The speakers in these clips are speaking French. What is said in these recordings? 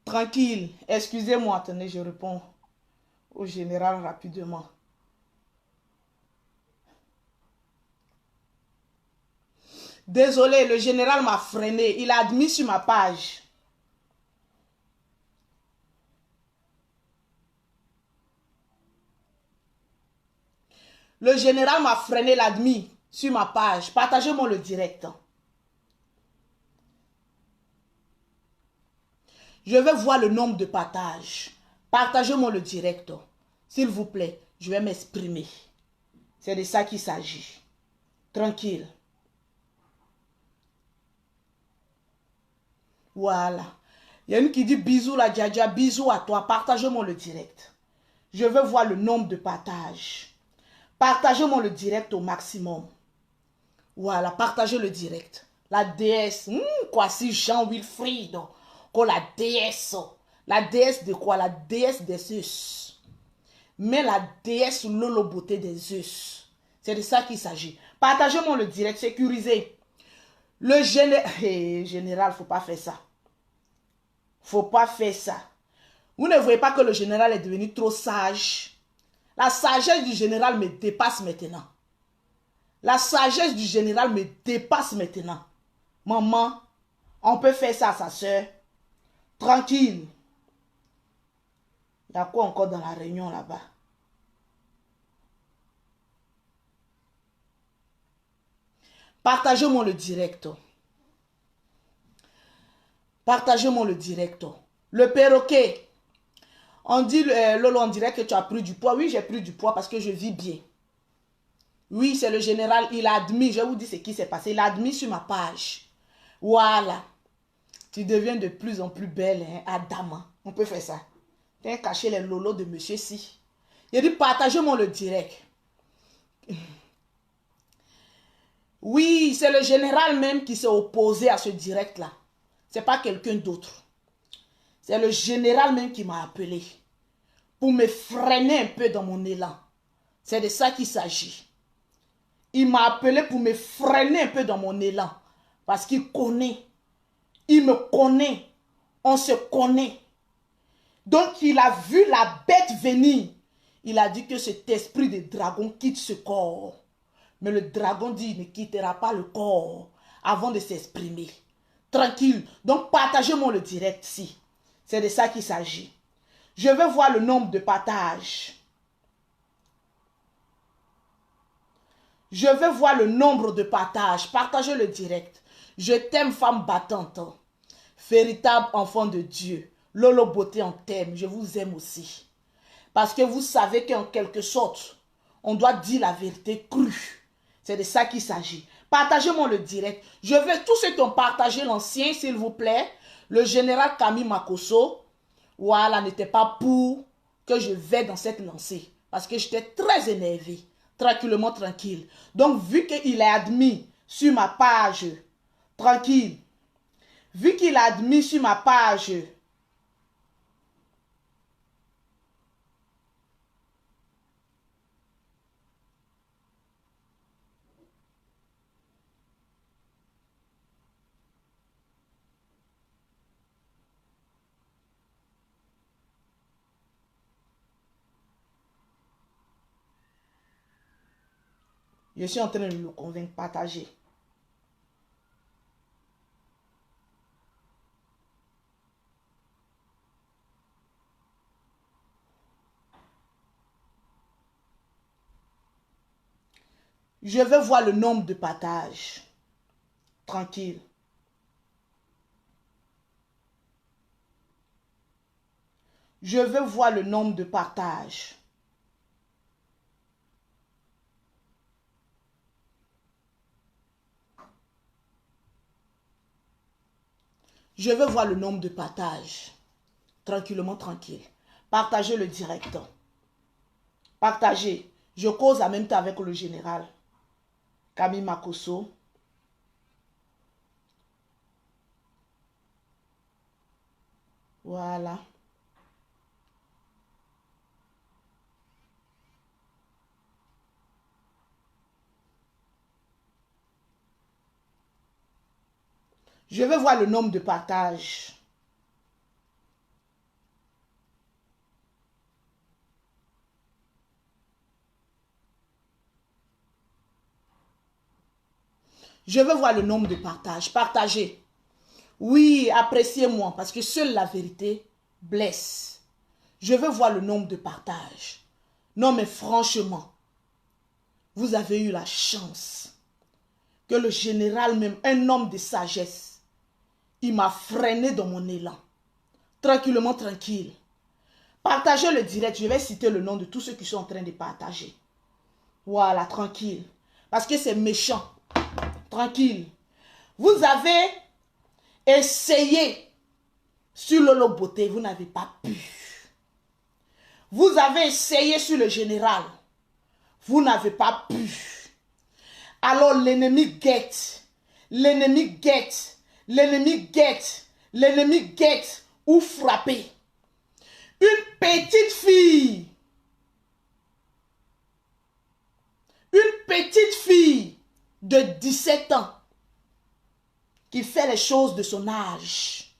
Tranquille. Excusez-moi, attendez, je réponds au général rapidement. Désolé, le général m'a freiné. Il a admis sur ma page. Le général m'a freiné, il a admis sur ma page. Partagez-moi le direct. Je vais voir le nombre de partages. Partagez-moi le direct. S'il vous plaît, je vais m'exprimer. C'est de ça qu'il s'agit. Tranquille. Voilà. Il y a une qui dit bisous la Djadja, bisous à toi. Partagez-moi le direct. Je veux voir le nombre de partages. Partagez-moi le direct au maximum. Voilà, partagez le direct. La déesse, quoi si Jean-Wilfried, quoi la déesse. La déesse de quoi? La déesse des Zeus. Mais la déesse Lolo beauté des Zeus. C'est de ça qu'il s'agit. Partagez-moi le direct, sécurisé. Le général, faut pas faire ça. Faut pas faire ça. Vous ne voyez pas que le général est devenu trop sage. La sagesse du général me dépasse maintenant. La sagesse du général me dépasse maintenant. Maman, on peut faire ça à sa soeur. Tranquille. Il y a quoi encore dans la réunion là-bas? Partagez-moi le direct. Partagez-moi le direct. Le perroquet. On dit, Lolo, on dirait que tu as pris du poids. Oui, j'ai pris du poids parce que je vis bien. Oui, c'est le général. Il a admis, je vous dis ce qui s'est passé. Il a admis sur ma page. Voilà. Tu deviens de plus en plus belle, hein, Adam. On peut faire ça. Viens cacher les lolos de monsieur si. Il dit, partagez-moi le direct. Oui, c'est le général même qui s'est opposé à ce direct-là. C'est pas quelqu'un d'autre. C'est le général même qui m'a appelé pour me freiner un peu dans mon élan. C'est de ça qu'il s'agit. Il m'a appelé pour me freiner un peu dans mon élan. Parce qu'il connaît. Il me connaît. On se connaît. Donc il a vu la bête venir. Il a dit que cet esprit de dragon quitte ce corps. Mais le dragon dit qu'il ne quittera pas le corps avant de s'exprimer. Tranquille. Donc partagez-moi le direct si. C'est de ça qu'il s'agit. Je veux voir le nombre de partages. Je veux voir le nombre de partages. Partagez le direct. Je t'aime, femme battante. Véritable enfant de Dieu. Lolo beauté en t'aime. Je vous aime aussi. Parce que vous savez qu'en quelque sorte, on doit dire la vérité crue. C'est de ça qu'il s'agit. Partagez-moi le direct. Je veux tous ceux qui ont partagé l'ancien, s'il vous plaît. Le général Camille Makosso, voilà, n'était pas pour que je vais dans cette lancée. Parce que j'étais très énervé. Tranquillement, tranquille. Donc, vu qu'il a admis sur ma page, tranquille. Vu qu'il a admis sur ma page, je suis en train de le convaincre, partager. Je veux voir le nombre de partages. Tranquille. Je veux voir le nombre de partages. Je veux voir le nombre de partages. Tranquillement, tranquille. Partagez le direct. Partagez. Je cause en même temps avec le général Camille Makosso. Voilà. Je veux voir le nombre de partages. Je veux voir le nombre de partages. Partagez. Oui, appréciez-moi parce que seule la vérité blesse. Je veux voir le nombre de partages. Non, mais franchement, vous avez eu la chance que le général même, un homme de sagesse, il m'a freiné dans mon élan. Tranquillement, tranquille. Partagez le direct. Je vais citer le nom de tous ceux qui sont en train de partager. Voilà, tranquille. Parce que c'est méchant. Tranquille. Vous avez essayé sur Lolo Beauté. Vous n'avez pas pu. Vous avez essayé sur le général. Vous n'avez pas pu. Alors l'ennemi guette. L'ennemi guette. L'ennemi guette. L'ennemi guette. Ou frapper. Une petite fille. Une petite fille de 17 ans qui fait les choses de son âge.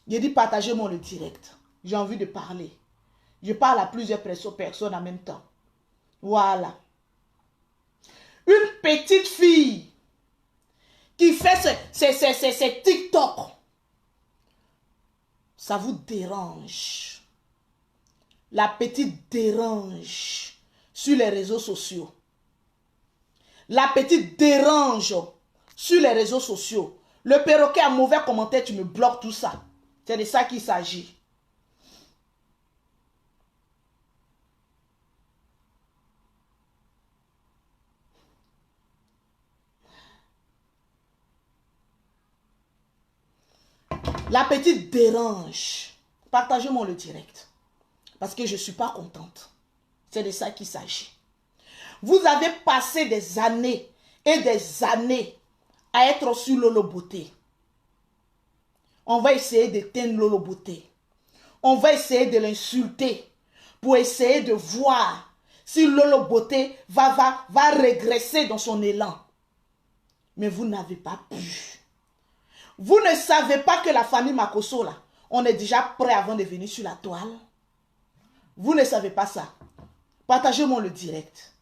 J'ai dit partagez-moi le direct. J'ai envie de parler. Je parle à plusieurs personnes en même temps. Voilà. Une petite fille qui fait ses TikTok. Ça vous dérange. La petite dérange sur les réseaux sociaux. La petite dérange sur les réseaux sociaux. Le perroquet a mauvais commentaire, tu me bloques tout ça. C'est de ça qu'il s'agit. La petite dérange. Partagez-moi le direct. Parce que je ne suis pas contente. C'est de ça qu'il s'agit. Vous avez passé des années et des années à être sur Lolo Beauté. On va essayer d'éteindre Lolo Beauté. On va essayer de l'insulter pour essayer de voir si Lolo Beauté va régresser dans son élan. Mais vous n'avez pas pu. Vous ne savez pas que la famille Makosso, là, on est déjà prêt avant de venir sur la toile. Vous ne savez pas ça. Partagez-moi le direct.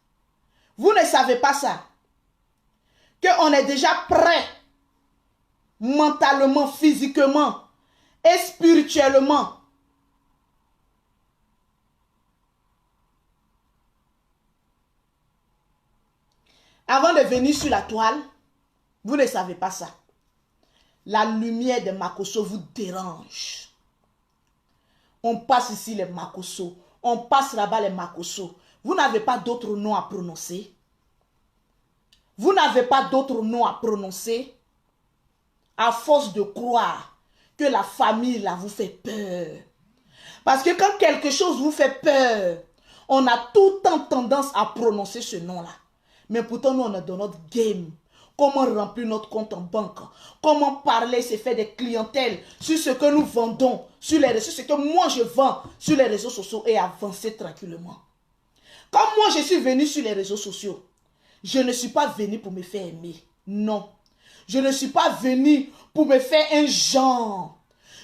Vous ne savez pas ça. Qu'on est déjà prêt mentalement, physiquement et spirituellement. Avant de venir sur la toile, vous ne savez pas ça. La lumière de Makosso vous dérange. On passe ici les Makosso. On passe là-bas les Makosso. Vous n'avez pas d'autre nom à prononcer. Vous n'avez pas d'autre nom à prononcer. À force de croire que la famille là vous fait peur. Parce que quand quelque chose vous fait peur, on a tout le temps tendance à prononcer ce nom-là. Mais pourtant, nous, on est dans notre game. Comment remplir notre compte en banque. Comment parler, c'est faire des clientèles sur ce que nous vendons, sur ce que moi je vends sur les réseaux sociaux et avancer tranquillement. Quand moi je suis venu sur les réseaux sociaux, je ne suis pas venu pour me faire aimer. Non. Je ne suis pas venu pour me faire un genre.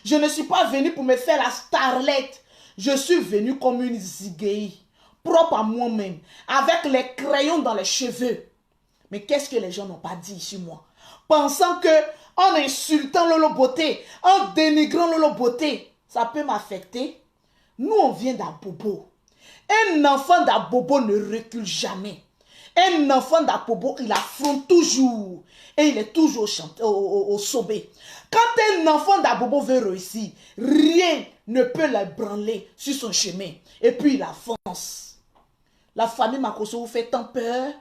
Je ne suis pas venu pour me faire la starlette. Je suis venu comme une zigéi, propre à moi-même, avec les crayons dans les cheveux. Mais qu'est-ce que les gens n'ont pas dit sur moi? Pensant que en insultant Lolo Beauté, en dénigrant Lolo Beauté, ça peut m'affecter. Nous, on vient d'Abobo. Un enfant d'Abobo ne recule jamais. Un enfant d'Abobo, il affronte toujours. Et il est toujours au sommet. Quand un enfant d'Abobo veut réussir, rien ne peut l'ébranler sur son chemin. Et puis il avance. La famille Makosso vous fait tant peur.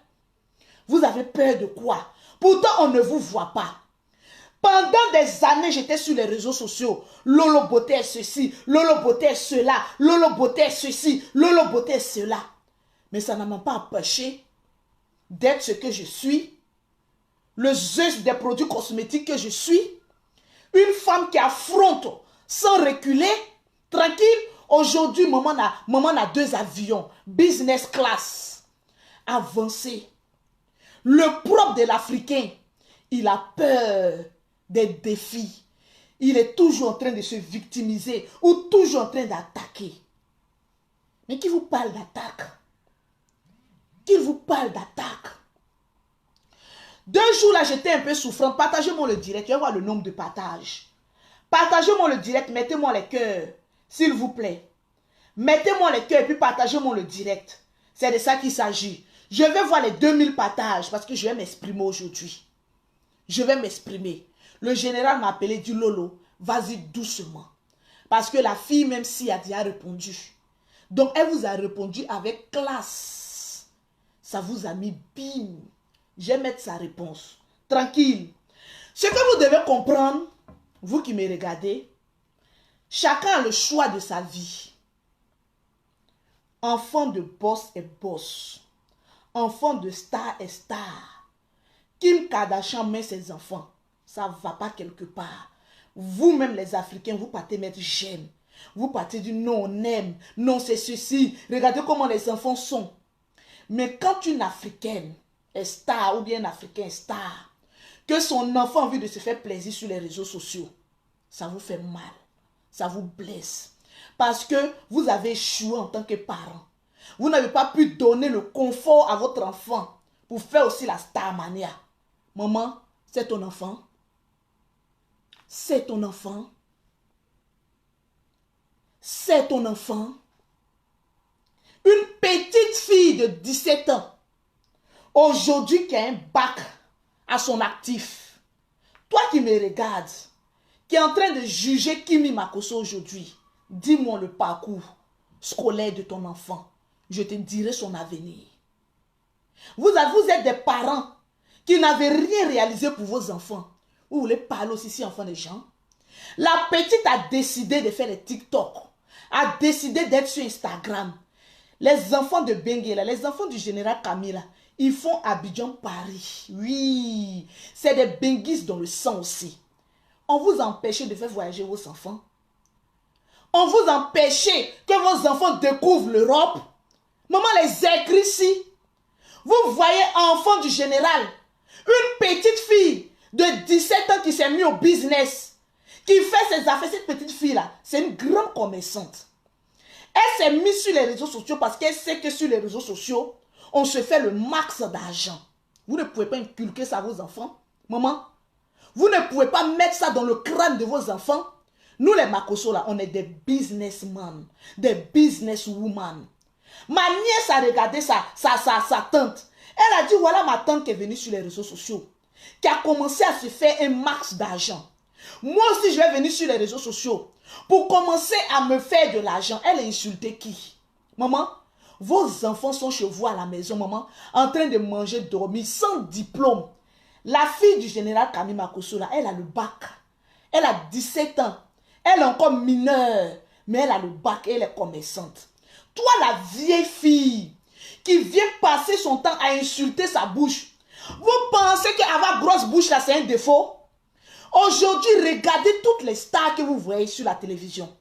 Vous avez peur de quoi? Pourtant, on ne vous voit pas. Pendant des années, j'étais sur les réseaux sociaux. Lolo Beauté est ceci, Lolo Beauté est cela, Lolo Beauté est ceci, Lolo Beauté est cela. Mais ça ne m'a pas empêché d'être ce que je suis. Le Zeus des produits cosmétiques que je suis. Une femme qui affronte sans reculer, tranquille. Aujourd'hui, maman a 2 avions, business class. Avancé. Le propre de l'Africain, il a peur des défis. Il est toujours en train de se victimiser ou toujours en train d'attaquer. Mais qui vous parle d'attaque? Qui vous parle d'attaque? 2 jours là, j'étais un peu souffrante. Partagez-moi le direct. Je vais voir le nombre de partages. Partagez-moi le direct. Mettez-moi les cœurs. S'il vous plaît. Mettez-moi les cœurs et puis partagez-moi le direct. C'est de ça qu'il s'agit. Je vais voir les 2000 partages parce que je vais m'exprimer aujourd'hui. Je vais m'exprimer. Le général m'a appelé du Lolo. Vas-y doucement. Parce que la fille, même si a déjà répondu. Donc, elle vous a répondu avec classe. Ça vous a mis bim. Je vais mettre sa réponse. Tranquille. Ce que vous devez comprendre, vous qui me regardez, chacun a le choix de sa vie. Enfant de boss est boss. Enfant de star est star. Kim Kardashian met ses enfants. Ça ne va pas quelque part. Vous-même les Africains, vous partez mettre j'aime. Vous partez du non on aime. Non c'est ceci. Regardez comment les enfants sont. Mais quand une Africaine est star ou bien un Africain est star, que son enfant a envie de se faire plaisir sur les réseaux sociaux, ça vous fait mal. Ça vous blesse. Parce que vous avez échoué en tant que parent. Vous n'avez pas pu donner le confort à votre enfant pour faire aussi la star mania. Maman, c'est ton enfant. C'est ton enfant. C'est ton enfant. Une petite fille de 17 ans, aujourd'hui qui a un bac à son actif. Toi qui me regardes, qui est en train de juger Kimi Makosso aujourd'hui, dis-moi le parcours scolaire de ton enfant. Je te dirai son avenir. Vous êtes des parents qui n'avaient rien réalisé pour vos enfants. Vous voulez parler aussi si enfants des gens? La petite a décidé de faire les TikTok, a décidé d'être sur Instagram. Les enfants de Benguela, les enfants du général Kamila, ils font Abidjan Paris. Oui, c'est des benguistes dans le sang aussi. On vous empêche de faire voyager vos enfants. On vous empêche que vos enfants découvrent l'Europe. Maman les écrit ici. Vous voyez enfant du général, une petite fille de 17 ans qui s'est mise au business, qui fait ses affaires. Cette petite fille-là, c'est une grande commerçante. Elle s'est mise sur les réseaux sociaux parce qu'elle sait que sur les réseaux sociaux, on se fait le max d'argent. Vous ne pouvez pas inculquer ça à vos enfants. Maman, vous ne pouvez pas mettre ça dans le crâne de vos enfants. Nous les Makosso là, on est des businessmen, des businesswomen. Ma nièce a regardé sa tante. Elle a dit, voilà ma tante qui est venue sur les réseaux sociaux, qui a commencé à se faire un max d'argent. Moi aussi, je vais venir sur les réseaux sociaux pour commencer à me faire de l'argent. Elle a insulté qui? Maman, vos enfants sont chez vous à la maison, maman, en train de manger, dormir, sans diplôme. La fille du général Kimi Makosso, là, elle a le bac. Elle a 17 ans. Elle est encore mineure, mais elle a le bac et elle est commerçante. Toi, la vieille fille qui vient passer son temps à insulter sa bouche, vous pensez qu'avoir grosse bouche, là, c'est un défaut? Aujourd'hui, regardez toutes les stars que vous voyez sur la télévision.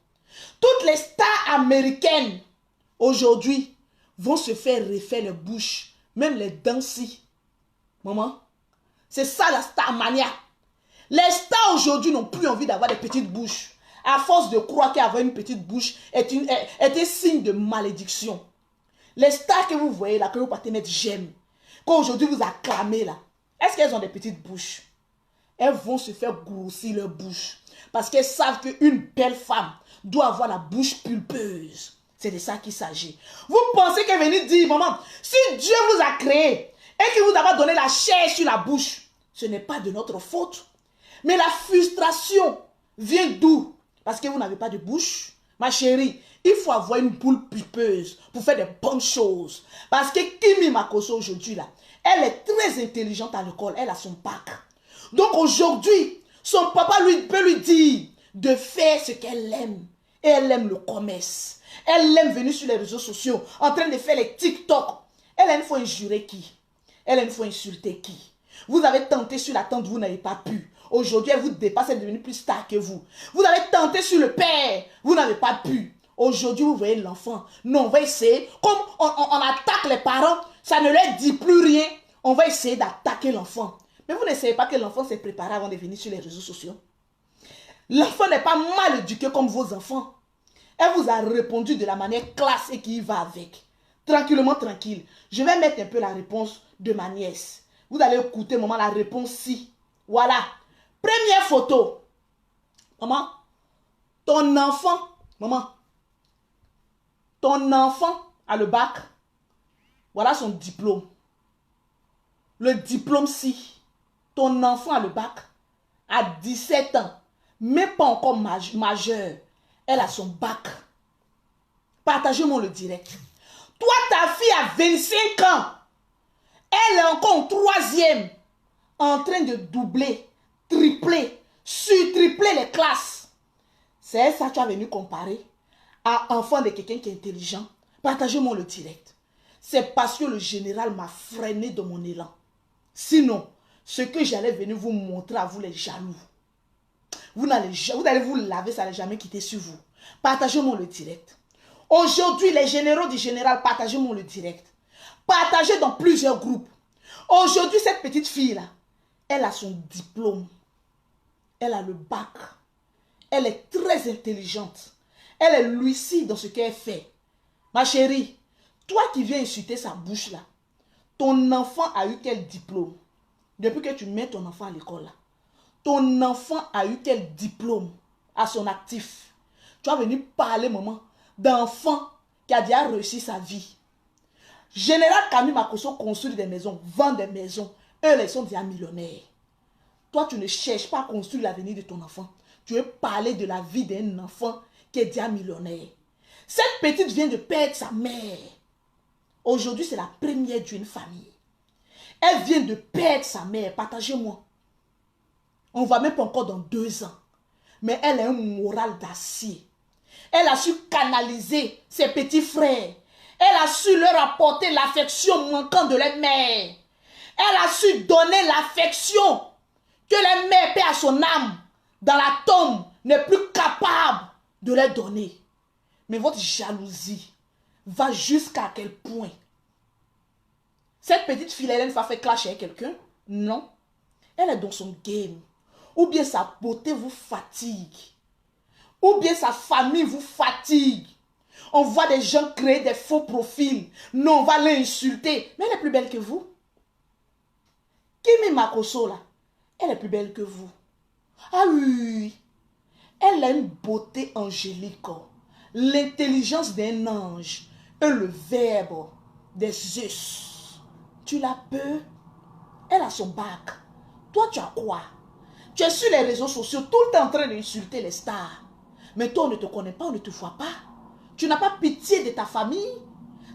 Toutes les stars américaines, aujourd'hui, vont se faire refaire les bouches, même les dents-ci. Maman, c'est ça la star mania. Les stars aujourd'hui n'ont plus envie d'avoir des petites bouches. À force de croire qu'avoir une petite bouche est un signe de malédiction. Les stars que vous voyez là, que vous partez mettre j'aime, qu'aujourd'hui vous acclamez là, est-ce qu'elles ont des petites bouches? Elles vont se faire grossir leur bouche. Parce qu'elles savent qu'une belle femme doit avoir la bouche pulpeuse. C'est de ça qu'il s'agit. Vous pensez qu'elle venait dire, maman, si Dieu vous a créé et qu'il vous a donné la chair sur la bouche, ce n'est pas de notre faute. Mais la frustration vient d'où? Parce que vous n'avez pas de bouche. Ma chérie, il faut avoir une boule pulpeuse pour faire des bonnes choses. Parce que Kimi Makosso aujourd'hui, là, elle est très intelligente à l'école. Elle a son bac. Donc aujourd'hui, son papa peut lui dire de faire ce qu'elle aime. Et elle aime le commerce. Elle aime venir sur les réseaux sociaux en train de faire les TikTok. Elle aime faut injurer qui? Elle aime faut insulter qui? Vous avez tenté sur la tante, vous n'avez pas pu. Aujourd'hui, elle vous dépasse, elle est devenue plus star que vous. Vous avez tenté sur le père, vous n'avez pas pu. Aujourd'hui, vous voyez l'enfant. Non, on va essayer. Comme on attaque les parents, ça ne leur dit plus rien. On va essayer d'attaquer l'enfant. Mais vous n'essayez pas que l'enfant s'est préparé avant de venir sur les réseaux sociaux. L'enfant n'est pas mal éduqué comme vos enfants. Elle vous a répondu de la manière classe et qui y va avec. Tranquillement, tranquille. Je vais mettre un peu la réponse de ma nièce. Vous allez écouter, maman, la réponse si. Voilà. Première photo. Maman, ton enfant, maman, ton enfant a le bac. Voilà son diplôme. Le diplôme si. Ton enfant a le bac. À 17 ans. Même pas encore majeur. Elle a son bac. Partagez-moi le direct. Toi, ta fille a 25 ans. Elle est encore en troisième. En train de doubler, tripler, surtripler les classes. C'est ça que tu as venu comparer à enfant de quelqu'un qui est intelligent. Partagez-moi le direct. C'est parce que le général m'a freiné de mon élan. Sinon, ce que j'allais venir vous montrer à vous les jaloux. Vous allez vous laver, ça n'allait jamais quitter sur vous. Partagez-moi le direct. Aujourd'hui, les généraux du général, partagez-moi le direct. Partagez dans plusieurs groupes. Aujourd'hui, cette petite fille-là, elle a son diplôme. Elle a le bac. Elle est très intelligente. Elle est lucide dans ce qu'elle fait. Ma chérie, toi qui viens insulter sa bouche là, ton enfant a eu quel diplôme? Depuis que tu mets ton enfant à l'école là, ton enfant a eu quel diplôme à son actif? Tu vas venir parler, maman, d'enfant qui a déjà réussi sa vie. Général Camille Makosso construit des maisons, vend des maisons. Eux, ils sont déjà millionnaires. Toi, tu ne cherches pas à construire l'avenir de ton enfant. Tu veux parler de la vie d'un enfant qui est déjà millionnaire. Cette petite vient de perdre sa mère. Aujourd'hui, c'est la première d'une famille. Elle vient de perdre sa mère. Partagez-moi. On ne va même pas encore dans 2 ans. Mais elle a un moral d'acier. Elle a su canaliser ses petits frères. Elle a su leur apporter l'affection manquante de leur mère. Elle a su donner l'affection que leur mère, paix à son âme, dans la tombe, n'est plus capable de leur donner. Mais votre jalousie va jusqu'à quel point? Cette petite fille, elle va faire clash avec quelqu'un? Non. Elle est dans son game. Ou bien sa beauté vous fatigue. Ou bien sa famille vous fatigue. On voit des gens créer des faux profils. Non, on va l'insulter. Mais elle est plus belle que vous. Kimi Makosso là, elle est plus belle que vous. Ah oui, elle a une beauté angélique. L'intelligence d'un ange. Et le verbe des Zeus. Tu la peux? Elle a son bac. Toi, tu as quoi? Tu es sur les réseaux sociaux, tout le temps en train d'insulter les stars. Mais toi, on ne te connaît pas, on ne te voit pas. Tu n'as pas pitié de ta famille.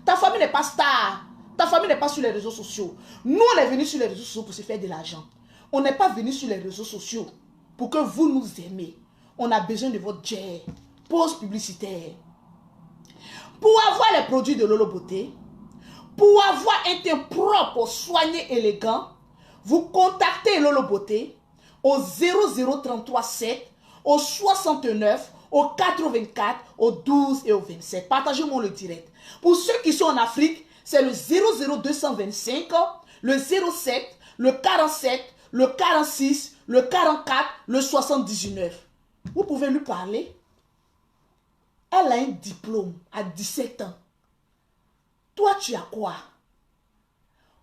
Ta famille n'est pas star. Ta famille n'est pas sur les réseaux sociaux. Nous, on est venus sur les réseaux sociaux pour se faire de l'argent. On n'est pas venu sur les réseaux sociaux pour que vous nous aimez. On a besoin de votre jet. Pause publicitaire. Pour avoir les produits de Lolo Beauté, pour avoir un teint propre, soigné, élégant, vous contactez Lolo Beauté au 00337, au 69, au 84, au 12 et au 27. Partagez-moi le direct. Pour ceux qui sont en Afrique, c'est le 00225, le 07, le 47, le 46, le 44, le 79. Vous pouvez lui parler. Elle a un diplôme à 17 ans. Toi, tu as quoi?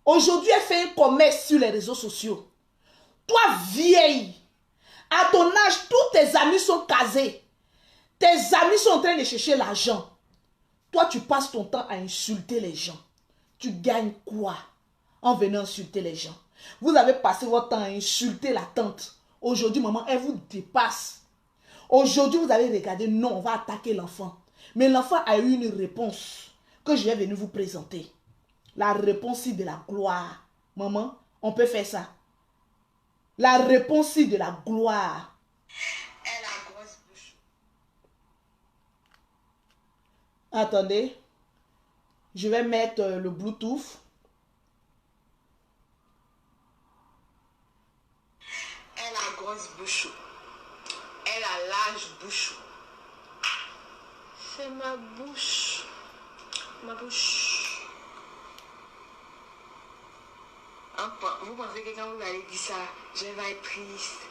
Aujourd'hui, elle fait un commerce sur les réseaux sociaux. Toi, vieille, à ton âge, tous tes amis sont casés. Tes amis sont en train de chercher l'argent. Toi, tu passes ton temps à insulter les gens. Tu gagnes quoi en venant insulter les gens? Vous avez passé votre temps à insulter la tante. Aujourd'hui, maman, elle vous dépasse. Aujourd'hui, vous avez regardé, non, on va attaquer l'enfant. Mais l'enfant a eu une réponse que je vais venir vous présenter. La réponse de la gloire. Maman, on peut faire ça. La réponse de la gloire. Elle a grosse bouche. Attendez. Je vais mettre le Bluetooth. Elle a grosse bouche. Elle a large bouche. C'est ma bouche. Ma bouche. Vous pensez que quand vous allez dire ça, je vais être triste.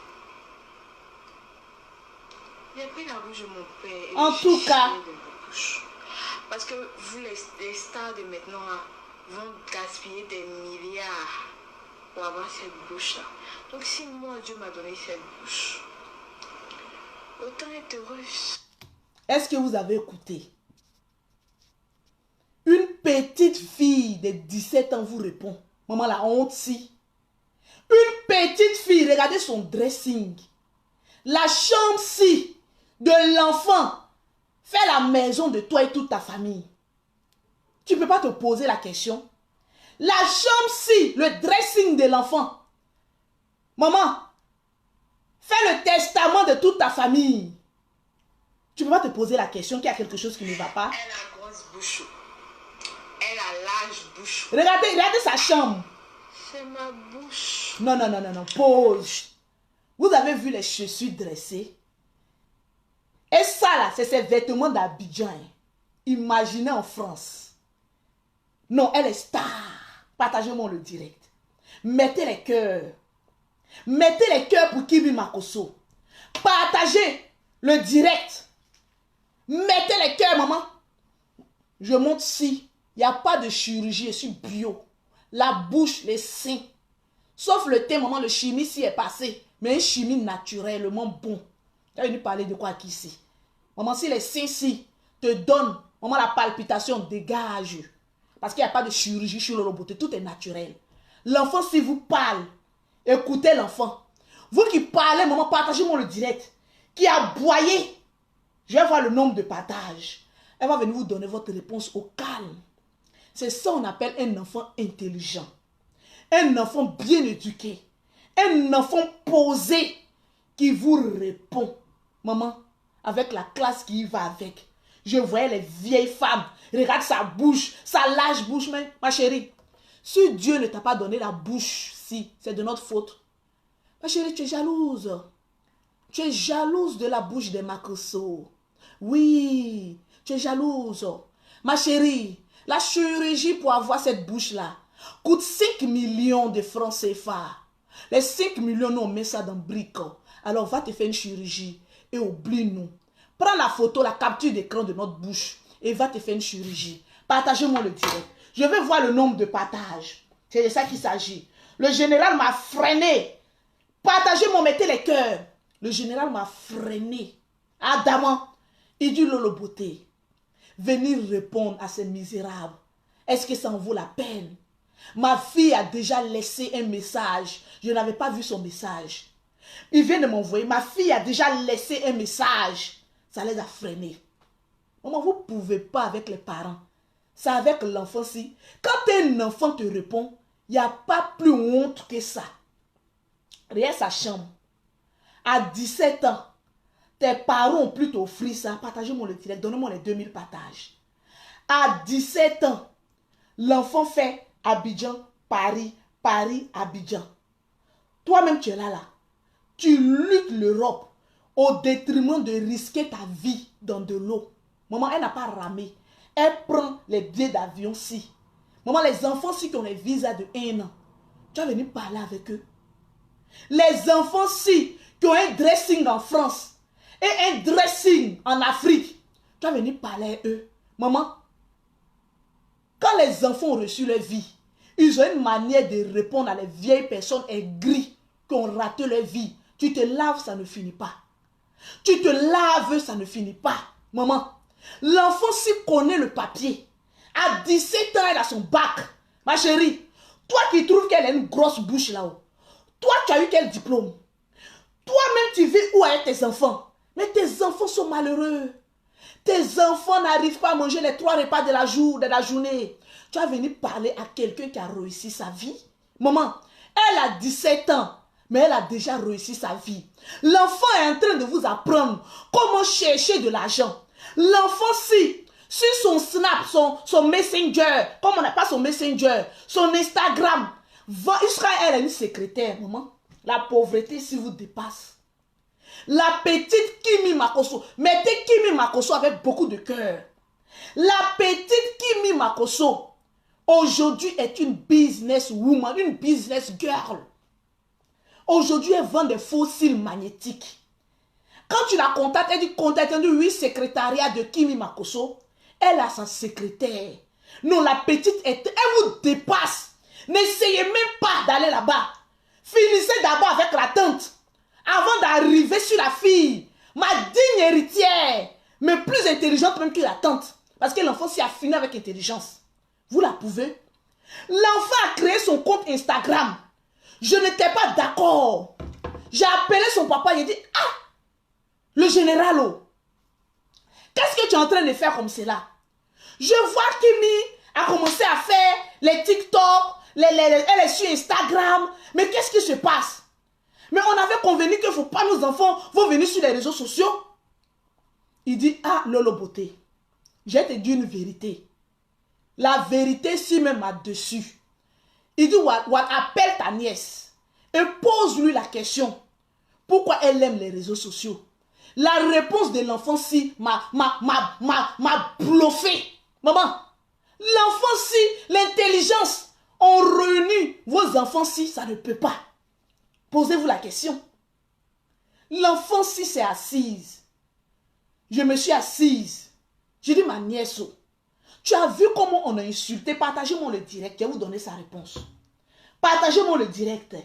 J'ai pris la bouche de mon père. Et En tout cas. de ma bouche. Parce que vous, les stars de maintenant, vont gaspiller des milliards pour avoir cette bouche-là. Donc si moi, Dieu m'a donné cette bouche, autant être heureuse. Est-ce que vous avez écouté? Une petite fille de 17 ans vous répond. Maman, la honte si. Une petite fille, regardez son dressing. La chambre si de l'enfant fait la maison de toi et toute ta famille. Tu ne peux pas te poser la question. La chambre si, le dressing de l'enfant. Maman, fais le testament de toute ta famille. Tu ne peux pas te poser la question qu'il y a quelque chose qui ne va pas. Elle a grosse bouche. Elle a large bouche. Regardez sa chambre. C'est ma bouche. Non, pause. Vous avez vu les chaussures dressées? Et ça là, c'est ses vêtements d'Abidjan. Imaginez en France. Non, elle est star. Partagez-moi le direct. Mettez les cœurs. Mettez les cœurs pour Kimi Makosso. Partagez le direct. Mettez les cœurs, maman. Je montre si. Il n'y a pas de chirurgie, je suis bio. La bouche, les seins. Sauf le thé, maman, le chimie s'y est passé. Mais une chimie naturellement bon. Tu as venu parler de quoi qui ici? Maman, si les seins si te donnent, maman, la palpitation, dégage. Parce qu'il n'y a pas de chirurgie sur le robot. Tout est naturel. L'enfant, si vous parle, écoutez l'enfant. Vous qui parlez, maman, partagez-moi le direct. Qui a aboyé. Je vais voir le nombre de partages. Elle va venir vous donner votre réponse au calme. C'est ça qu'on appelle un enfant intelligent. Un enfant bien éduqué. Un enfant posé qui vous répond. Maman, avec la classe qui y va avec. Je voyais les vieilles femmes. Regarde sa bouche, sa large bouche. Mais ma chérie, si Dieu ne t'a pas donné la bouche, si, c'est de notre faute. Ma chérie, tu es jalouse. Tu es jalouse de la bouche des Makosso. Oui, tu es jalouse. Ma chérie, la chirurgie pour avoir cette bouche-là coûte 5 millions de francs CFA. Les 5 millions, nous, on met ça dans brique. Alors, va te faire une chirurgie et oublie-nous. Prends la photo, la capture d'écran de notre bouche et va te faire une chirurgie. Partagez-moi le direct. Je veux voir le nombre de partages. C'est de ça qu'il s'agit. Le général m'a freiné. Partagez-moi, mettez les cœurs. Le général m'a freiné. Adamant, il dit Lolo Beauté. Venir répondre à ces misérables. Est-ce que ça en vaut la peine? Ma fille a déjà laissé un message. Je n'avais pas vu son message. Il vient de m'envoyer. Ma fille a déjà laissé un message. Ça les a freinés. Maman, vous ne pouvez pas avec les parents. C'est avec l'enfant si. Quand un enfant te répond, il n'y a pas plus honte que ça. Regarde sa chambre. À 17 ans, tes parents ont plutôt offert ça. Partagez-moi le direct. Donnez-moi les 2000 partages. À 17 ans, l'enfant fait Abidjan, Paris, Paris, Abidjan. Toi-même, tu es là. Tu luttes l'Europe au détriment de risquer ta vie dans de l'eau. Maman, elle n'a pas ramé. Elle prend les billets d'avion si. Maman, les enfants si qui ont les visas de 1 an, tu vas venir parler avec eux. Les enfants si qui ont un dressing en France et un dressing en Afrique, tu vas venir parler avec eux. Maman, quand les enfants ont reçu leur vie, ils ont une manière de répondre à les vieilles personnes aigries qui ont raté leur vie. Tu te laves, ça ne finit pas. Tu te laves, ça ne finit pas. Maman, l'enfant si connaît le papier. À 17 ans, elle a son bac. Ma chérie, toi qui trouves qu'elle a une grosse bouche là-haut, toi, tu as eu quel diplôme? Toi-même, tu vis où avec tes enfants? Mais tes enfants sont malheureux. Tes enfants n'arrivent pas à manger les 3 repas de la journée. Tu vas venir parler à quelqu'un qui a réussi sa vie? Maman, elle a 17 ans, mais elle a déjà réussi sa vie. L'enfant est en train de vous apprendre comment chercher de l'argent. L'enfant, si, sur son Snap, son Messenger, comme on n'a pas son Messenger, son Instagram, Israël est une secrétaire, maman. La pauvreté, si vous dépasse. La petite Kimi Makosso, mettez Kimi Makosso avec beaucoup de cœur. La petite Kimi Makosso, aujourd'hui est une business woman, une business girl. Aujourd'hui, elle vend des fossiles magnétiques. Quand tu la contactes, elle dit contacte, elle dit oui, secrétariat de Kimi Makosso. Elle a sa secrétaire. Non, la petite, elle vous dépasse. N'essayez même pas d'aller là-bas. Finissez d'abord avec la tante. Avant d'arriver sur la fille. Ma digne héritière. Mais plus intelligente même que la tante. Parce que l'enfant s'y a fini avec intelligence. Vous la pouvez. L'enfant a créé son compte Instagram. Je n'étais pas d'accord. J'ai appelé son papa. Il a dit, ah, le général, oh, qu'est-ce que tu es en train de faire comme cela? Je vois Kimi a commencé à faire les TikTok, elle est sur Instagram. Mais qu'est-ce qui se passe? Mais on avait convenu qu'il ne faut pas nos enfants vont venir sur les réseaux sociaux. Il dit, ah, Lolo Beauté, j'ai te dit une vérité. La vérité, si même là-dessus. Il dit, appelle ta nièce et pose-lui la question. Pourquoi elle aime les réseaux sociaux? La réponse de l'enfant si m'a bluffé. Maman, l'enfant si, l'intelligence, ont réuni vos enfants si, ça ne peut pas. Posez-vous la question. L'enfant si c'est assise. Je me suis assise. J'ai dit, ma nièce, tu as vu comment on a insulté? Partagez-moi le direct, je vais vous donner sa réponse. Partagez-moi le direct.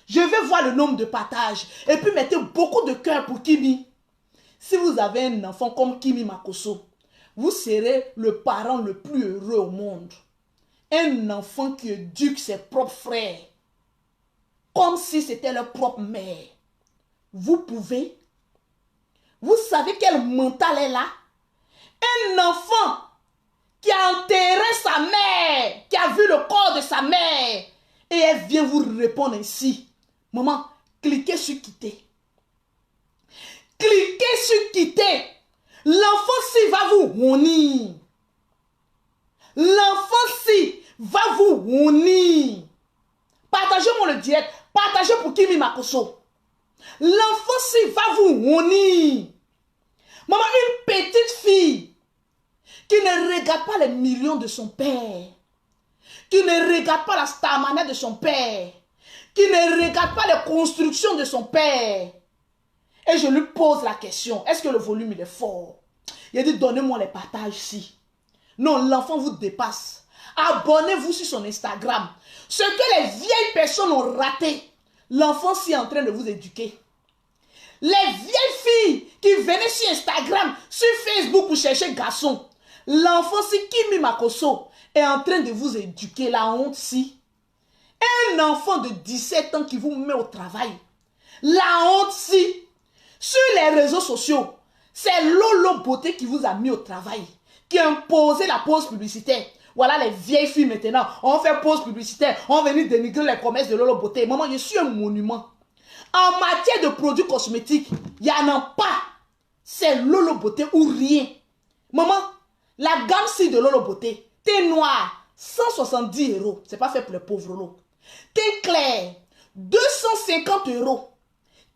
Je vais voir le nombre de partages. Et puis mettez beaucoup de cœur pour Kimi. Si vous avez un enfant comme Kimi Makosso, vous serez le parent le plus heureux au monde. Un enfant qui éduque ses propres frères. Comme si c'était leur propre mère. Vous pouvez. Vous savez quel mental est là? Un enfant qui a enterré sa mère, qui a vu le corps de sa mère. Et elle vient vous répondre ainsi. Maman, cliquez sur quitter. Cliquez sur quitter. L'enfant-ci va vous honir. L'enfant-ci va vous honir. Partagez-moi le direct. Partagez pour Kimi Makosso. L'enfant-ci va vous honir. Maman, une petite fille qui ne regarde pas les millions de son père, qui ne regarde pas la starmania de son père, qui ne regarde pas les constructions de son père. Et je lui pose la question, est-ce que le volume il est fort? Il a dit, donnez-moi les partages ici. Non, l'enfant vous dépasse. Abonnez-vous sur son Instagram. Ce que les vieilles personnes ont raté, l'enfant s'y est en train de vous éduquer. Les vieilles filles qui venaient sur Instagram, sur Facebook pour chercher garçon, l'enfant si Kimi Makosso est en train de vous éduquer. La honte si. Un enfant de 17 ans qui vous met au travail. La honte si. Sur les réseaux sociaux, c'est Lolo Beauté qui vous a mis au travail, qui a imposé la pause publicitaire. Voilà les vieilles filles maintenant, on fait pause publicitaire, on va venir dénigrer les promesses de Lolo Beauté. Maman, je suis un monument. En matière de produits cosmétiques, il n'y en a pas. C'est Lolo Beauté ou rien. Maman, la gamme ci de Lolo Beauté, thé noir, 170 €. C'est pas fait pour les pauvres Lolo. Thé clair, 250 €.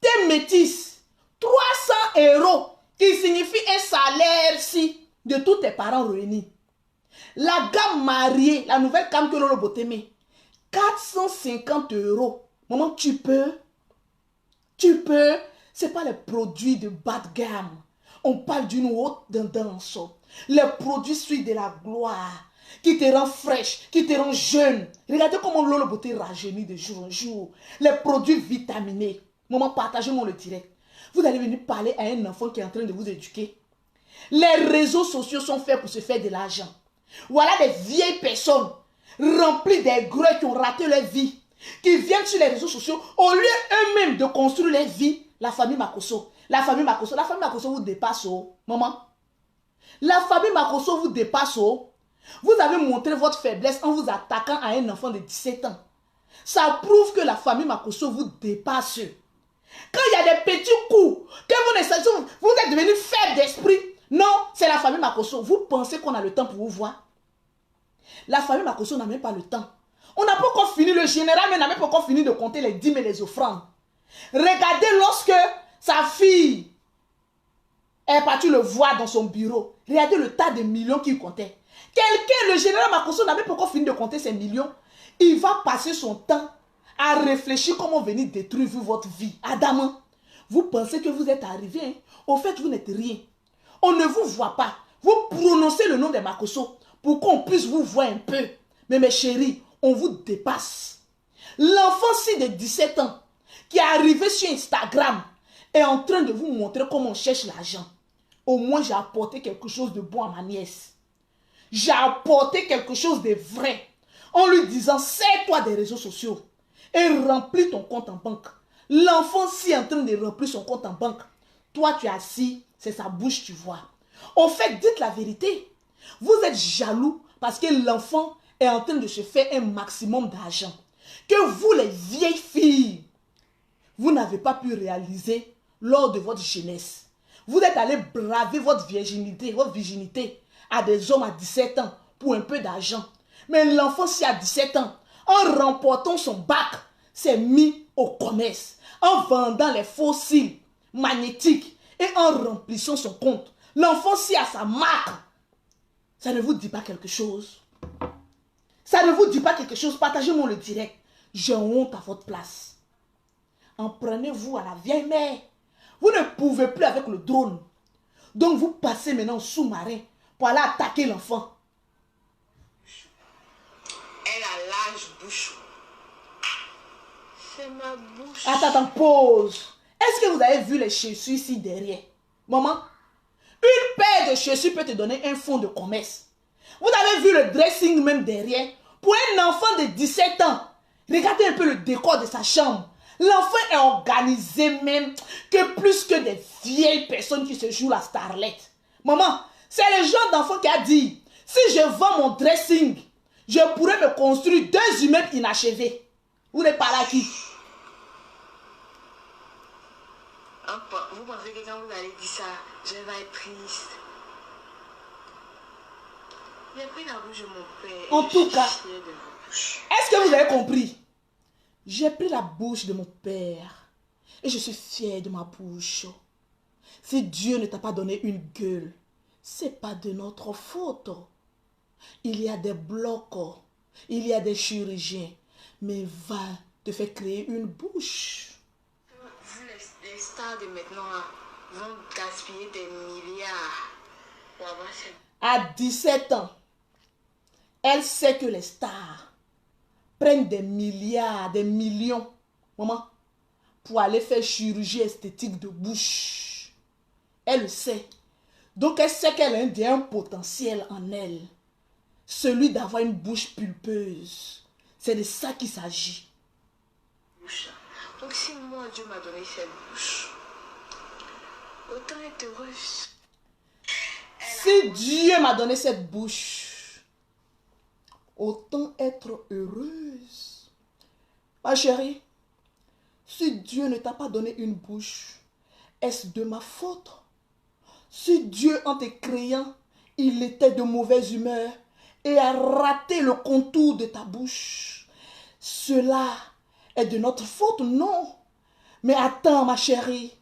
Thé métis, 300 €, qui signifie un salaire si de tous tes parents réunis. La gamme mariée, la nouvelle gamme que Lolo Beauté met, 450 €. Maman, tu peux. C'est pas les produits de bas de gamme. On parle d'une haute tendance. Les produits suivent de la gloire, qui te rend fraîche, qui te rend jeune. Regardez comment Lolo Beauté rajeunit de jour en jour. Les produits vitaminés. Maman, partagez-moi le direct. Vous allez venir parler à un enfant qui est en train de vous éduquer. Les réseaux sociaux sont faits pour se faire de l'argent. Voilà des vieilles personnes remplies des greux qui ont raté leur vie, qui viennent sur les réseaux sociaux au lieu eux-mêmes de construire leur vie. La famille Makosso. La famille Makosso vous dépasse, oh, maman. La famille Makosso vous dépasse, oh. Vous avez montré votre faiblesse en vous attaquant à un enfant de 17 ans. Ça prouve que la famille Makosso vous dépasse. Quand il y a des petits coups, que vous êtes devenu faible d'esprit, non, c'est la famille Makosso. Vous pensez qu'on a le temps pour vous voir? La famille Makosso n'a même pas le temps. On n'a pas encore fini, le général n'a même pas encore fini de compter les dîmes et les offrandes. Regardez lorsque sa fille est partie le voir dans son bureau. Regardez le tas de millions qu'il comptait. Quelqu'un, le général Makosso n'a même pas encore fini de compter ces millions. Il va passer son temps à réfléchir comment venir détruire votre vie. Adam, vous pensez que vous êtes arrivé, hein? Au fait, vous n'êtes rien. On ne vous voit pas. Vous prononcez le nom de Makosso pour qu'on puisse vous voir un peu. Mais mes chéris, on vous dépasse. L'enfant-ci de 17 ans qui est arrivé sur Instagram est en train de vous montrer comment on cherche l'argent. Au moins, j'ai apporté quelque chose de bon à ma nièce. J'ai apporté quelque chose de vrai en lui disant, sers-toi des réseaux sociaux et remplis ton compte en banque. L'enfant-ci est en train de remplir son compte en banque. Toi, tu es assis, c'est sa bouche, tu vois. Au fait, dites la vérité. Vous êtes jaloux parce que l'enfant est en train de se faire un maximum d'argent. Que vous, les vieilles filles, vous n'avez pas pu réaliser lors de votre jeunesse. Vous êtes allé braver votre virginité à des hommes à 17 ans pour un peu d'argent. Mais l'enfant, si à 17 ans, en remportant son bac, s'est mis au commerce, en vendant les fossiles magnétiques et en remplissant son compte. L'enfant, si a sa marque, ça ne vous dit pas quelque chose. Ça ne vous dit pas quelque chose. Partagez-moi le direct. J'ai honte à votre place. En prenez-vous à la vieille mère. Vous ne pouvez plus avec le drone. Donc vous passez maintenant au sous-marin pour aller attaquer l'enfant. Elle a l'âge bouchon. C'est ma bouche. Attends, pause. Est-ce que vous avez vu les chaussures ici derrière? Maman, une paire de chaussures peut te donner un fonds de commerce. Vous avez vu le dressing même derrière? Pour un enfant de 17 ans, regardez un peu le décor de sa chambre. L'enfant est organisé même que plus que des vieilles personnes qui se jouent la starlette. Maman, c'est le genre d'enfant qui a dit, si je vends mon dressing, je pourrais me construire 2 immeubles inachevés. Vous n'êtes pas là qui? Vous pensez que quand vous allez dire ça, je vais être triste? J'ai pris la bouche de mon père. En tout cas, de ma bouche. est-ce que vous avez compris? J'ai pris la bouche de mon père et je suis fière de ma bouche. Si Dieu ne t'a pas donné une gueule, c'est pas de notre faute. Il y a des blocs, il y a des chirurgiens, mais va te faire créer une bouche. Vous, les stars de maintenant là, vont gaspiller des milliards pour avoir cette... À 17 ans, elle sait que les stars prennent des milliards, des millions, maman, pour aller faire chirurgie esthétique de bouche. Elle le sait. Donc elle sait qu'elle a un potentiel en elle. Celui d'avoir une bouche pulpeuse. C'est de ça qu'il s'agit. Donc si moi Dieu m'a donné cette bouche, autant être heureuse. Si Dieu m'a donné cette bouche, autant être heureuse. Ma chérie, si Dieu ne t'a pas donné une bouche, est-ce de ma faute? Si Dieu, en te créant, il était de mauvaise humeur et a raté le contour de ta bouche, cela est de notre faute? Non. Mais attends, ma chérie,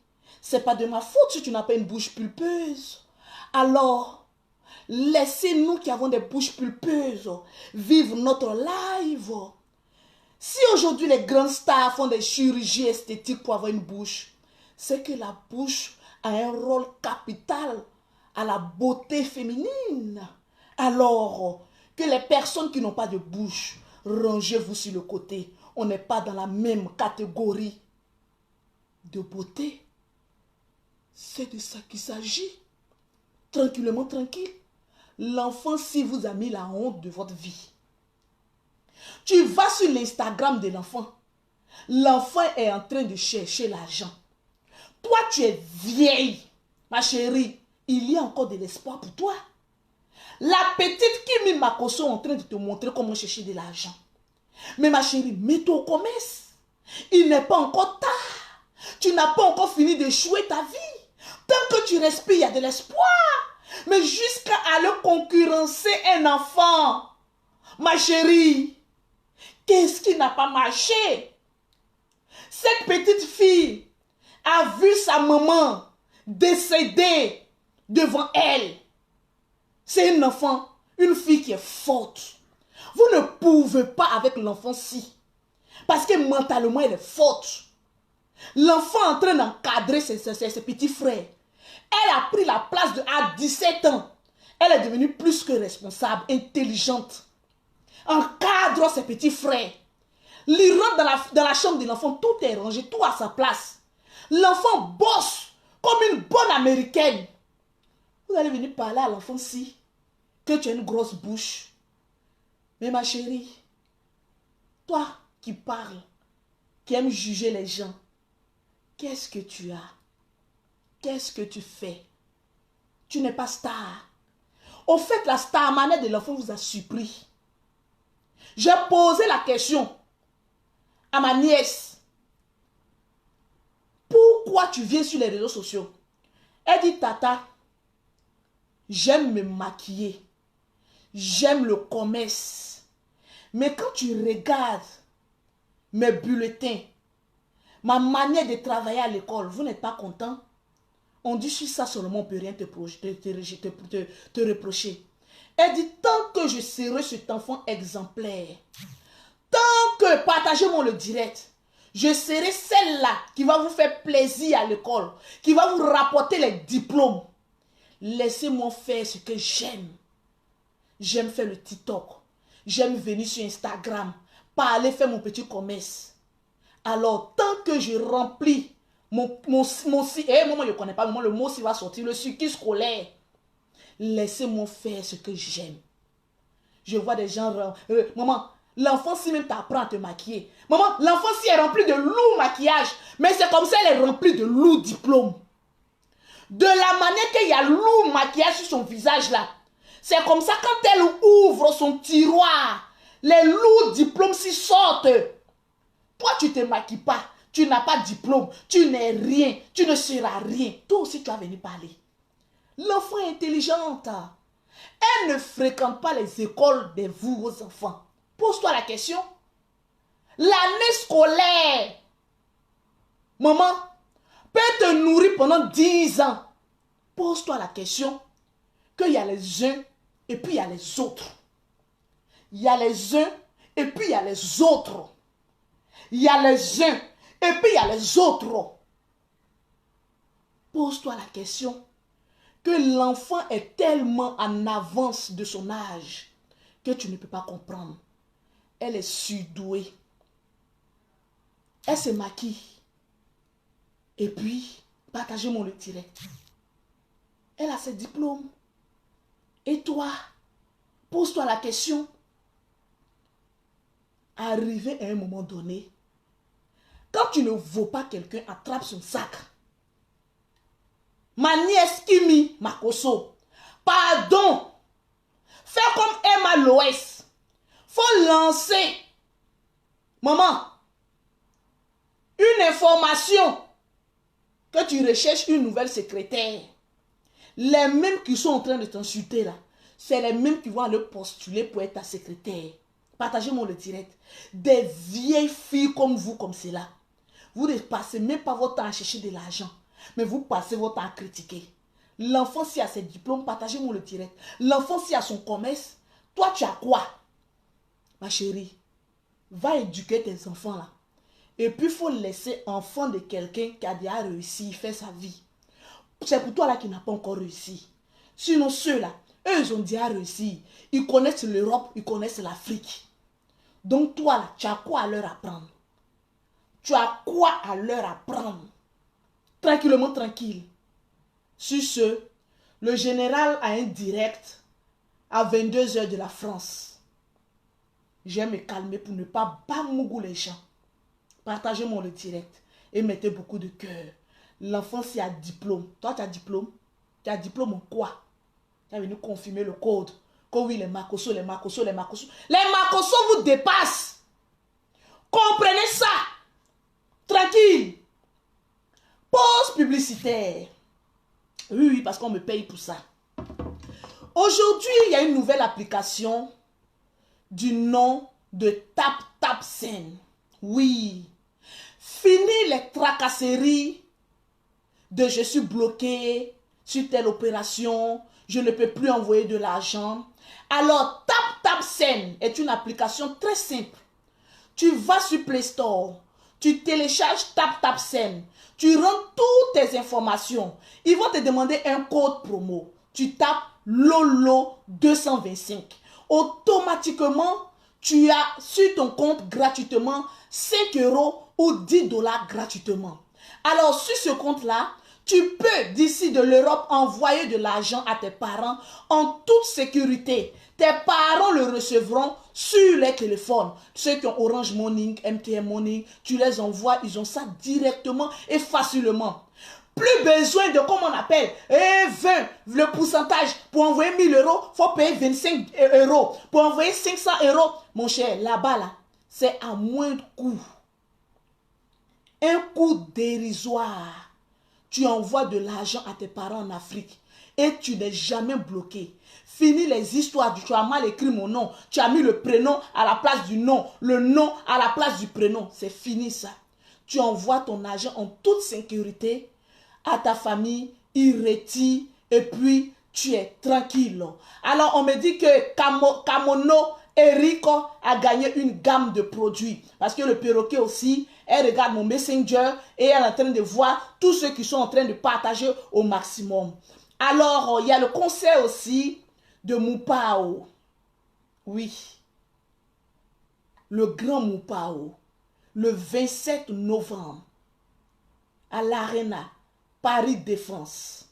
c'est pas de ma faute si tu n'as pas une bouche pulpeuse. Alors, laissez-nous qui avons des bouches pulpeuses vivre notre live. Si aujourd'hui les grandes stars font des chirurgies esthétiques pour avoir une bouche, c'est que la bouche a un rôle capital à la beauté féminine. Alors, que les personnes qui n'ont pas de bouche, rangez-vous sur le côté. On n'est pas dans la même catégorie de beauté. C'est de ça qu'il s'agit. Tranquillement, tranquille. L'enfant, si vous a mis la honte de votre vie, tu vas sur l'Instagram de l'enfant. L'enfant est en train de chercher l'argent. Toi, tu es vieille. Ma chérie, il y a encore de l'espoir pour toi. La petite Kimi Makoso est en train de te montrer comment chercher de l'argent. Mais ma chérie, mets-toi au commerce. Il n'est pas encore tard. Tu n'as pas encore fini d'échouer ta vie. Tant que tu respires, il y a de l'espoir. Mais jusqu'à aller concurrencer un enfant, ma chérie, qu'est-ce qui n'a pas marché? Cette petite fille a vu sa maman décéder devant elle. C'est un enfant, une fille qui est forte. Vous ne pouvez pas avec l'enfant-ci. Parce que mentalement, elle est forte. L'enfant est en train d'encadrer ses petits frères. Elle a pris la place à 17 ans. Elle est devenue plus que responsable, intelligente. encadre ses petits frères. Il rentre dans la chambre de l'enfant, tout est rangé, tout à sa place. L'enfant bosse comme une bonne américaine. Vous allez venir parler à l'enfant si que tu as une grosse bouche. Mais ma chérie, toi qui parles, qui aimes juger les gens, qu'est-ce que tu as? Qu'est-ce que tu fais? Tu n'es pas star. Au fait, la star manette de l'enfant vous a surpris. J'ai posé la question à ma nièce. Pourquoi tu viens sur les réseaux sociaux? Elle dit, tata, j'aime me maquiller. J'aime le commerce. Mais quand tu regardes mes bulletins, ma manière de travailler à l'école, vous n'êtes pas content? On dit sur ça seulement, on ne peut rien te reprocher. Elle dit, tant que je serai cet enfant exemplaire, tant que, partagez-moi le direct, je serai celle-là qui va vous faire plaisir à l'école, qui va vous rapporter les diplômes. Laissez-moi faire ce que j'aime. J'aime faire le TikTok. J'aime venir sur Instagram, parler, faire mon petit commerce. Alors, tant que je remplis moi je ne connais pas, le mot s'il va sortir, le circuit scolaire, laissez-moi faire ce que j'aime. Je vois des gens, maman, l'enfant si même t'apprend à te maquiller. Maman, l'enfant si est rempli de lourd maquillage, mais c'est comme ça elle est remplie de lourd diplôme. De la manière qu'il y a lourd maquillage sur son visage là, c'est comme ça quand elle ouvre son tiroir, les lourds diplômes s'y sortent. Toi tu ne te maquilles pas. Tu n'as pas de diplôme, tu n'es rien, tu ne seras rien. Toi aussi, tu vas venir parler. L'enfant est intelligente. Elle ne fréquente pas les écoles de vos enfants. Pose-toi la question. L'année scolaire, maman, peut te nourrir pendant 10 ans. Pose-toi la question qu'il y a les uns et puis il y a les autres. Il y a les uns et puis il y a les autres. Il y a les uns. Et puis il y a les autres. Pose-toi la question que l'enfant est tellement en avance de son âge que tu ne peux pas comprendre. Elle est surdouée. Elle se maquille. Et puis, partagez-moi le direct. Elle a ses diplômes. Et toi, pose-toi la question. Arrivé à un moment donné, quand tu ne vaux pas quelqu'un, attrape son sac. Ma nièce Kimi Makoso, pardon. Fais comme Emma Loès. Faut lancer, maman, une information que tu recherches une nouvelle secrétaire. Les mêmes qui sont en train de t'insulter là, c'est les mêmes qui vont aller postuler pour être ta secrétaire. Partagez-moi le direct. Des vieilles filles comme vous, comme cela. Vous ne passez même pas votre temps à chercher de l'argent. Mais vous passez votre temps à critiquer. L'enfant, s'il a ses diplômes, partagez-moi le direct. L'enfant, s'il a son commerce, toi, tu as quoi? Ma chérie, va éduquer tes enfants là. Et puis, il faut laisser enfant de quelqu'un qui a déjà réussi, fait sa vie. C'est pour toi là qui n'a pas encore réussi. Sinon, ceux-là, eux, ils ont déjà réussi. Ils connaissent l'Europe, ils connaissent l'Afrique. Donc, toi là, tu as quoi à leur apprendre? Tu as quoi à leur apprendre? Tranquillement, tranquille. Sur ce, le général a un direct à 22 h de la France. Je vais me calmer pour ne pas bamougou les gens. Partagez-moi le direct et mettez beaucoup de cœur. L'enfant, s'il a diplôme. Toi, tu as diplôme? Tu as diplôme en quoi? Tu es venu confirmer le code. Que oui, les Makoso, les Makoso, les Makoso. Les Makoso vous dépassent. Comprenez ça. Tranquille. Pause publicitaire. Oui, parce qu'on me paye pour ça. Aujourd'hui, il y a une nouvelle application du nom de TapTapSend. Oui. Fini les tracasseries de je suis bloqué sur telle opération, je ne peux plus envoyer de l'argent. Alors, TapTapSend est une application très simple. Tu vas sur Play Store, tu télécharges TapTapSend, tu rentres toutes tes informations. Ils vont te demander un code promo. Tu tapes LOLO 225. Automatiquement, tu as sur ton compte gratuitement 5 € ou 10 $ gratuitement. Alors, sur ce compte-là, tu peux, d'ici de l'Europe, envoyer de l'argent à tes parents en toute sécurité. Tes parents le recevront sur les téléphones. Ceux qui ont Orange Money, MTN Money, tu les envoies, ils ont ça directement et facilement. Plus besoin de, comme on appelle, 20, le pourcentage. Pour envoyer 1 000 €, il faut payer 25 €. Pour envoyer 500 €, mon cher, là-bas, là, c'est à moindre coût. Un coût dérisoire. Tu envoies de l'argent à tes parents en Afrique et tu n'es jamais bloqué. Fini les histoires du tu as mal écrit mon nom, tu as mis le prénom à la place du nom, le nom à la place du prénom. C'est fini ça. Tu envoies ton argent en toute sécurité à ta famille, il retire et puis tu es tranquille. Alors on me dit que Kamono Erico a gagné une gamme de produits. Parce que le perroquet aussi, elle regarde mon messenger et elle est en train de voir tous ceux qui sont en train de partager au maximum. Alors, il y a le concert aussi de Moupao. Oui. Le grand Moupao. Le 27 novembre. À l'Arena. Paris Défense.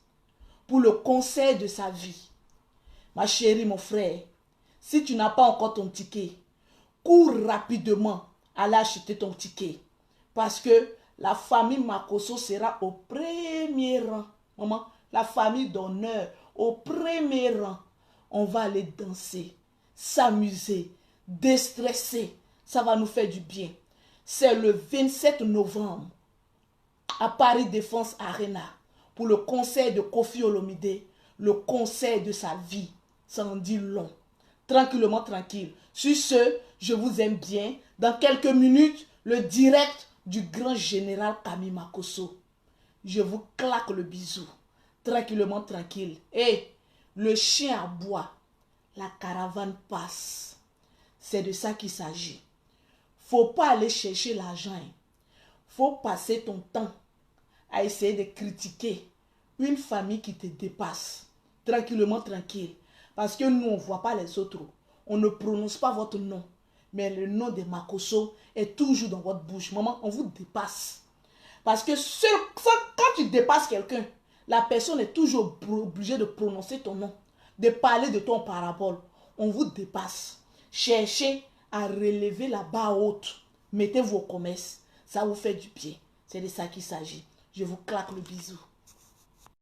Pour le concert de sa vie. Ma chérie, mon frère. Si tu n'as pas encore ton ticket, cours rapidement à aller acheter ton ticket. Parce que la famille Makosso sera au premier rang. Maman, la famille d'honneur, au premier rang. On va aller danser, s'amuser, déstresser. Ça va nous faire du bien. C'est le 27 novembre à Paris Défense Arena pour le concert de Kofi Olomide, le concert de sa vie. Ça en dit long. Tranquillement, tranquille. Sur ce, je vous aime bien. Dans quelques minutes, le direct du grand général Kami Makosso. Je vous claque le bisou. Tranquillement, tranquille. Et le chien aboie. La caravane passe. C'est de ça qu'il s'agit. Faut pas aller chercher l'argent. Faut passer ton temps à essayer de critiquer une famille qui te dépasse. Tranquillement, tranquille. Parce que nous, on ne voit pas les autres. On ne prononce pas votre nom. Mais le nom de Makosso est toujours dans votre bouche. Maman, on vous dépasse. Parce que quand tu dépasses quelqu'un, la personne est toujours obligée de prononcer ton nom. De parler de ton parabole. On vous dépasse. Cherchez à relever la barre haute. Mettez-vous au commerce. Ça vous fait du bien. C'est de ça qu'il s'agit. Je vous claque le bisou.